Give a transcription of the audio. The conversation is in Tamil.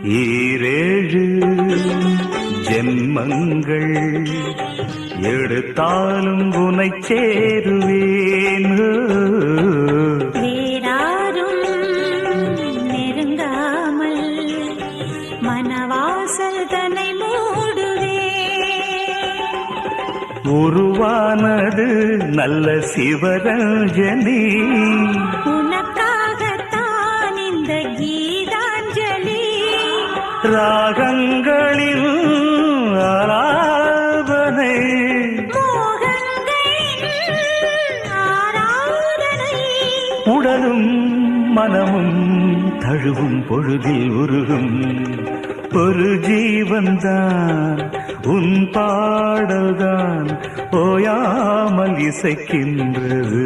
ஈரேழு ஜென்மங்கள் எடுத்தாலும் உனை சேருவேன். வேறாரும் நெருங்காமல் மனவாசல் தன்னை மூடுவே. உருவானது நல்ல சிவரஞ்சனி, உனக்காகத்தான் இந்த கீதாஞ்சலி. ராகங்களில் ஆராதனை, மோகங்களின் ஆராதனை. உடலும் மனமும் தழுவும் பொழுதில் உருகும் ஒரு ஜீவன்தான் உன் பாடல்தான் ஓயாமல் இசைக்கின்றது.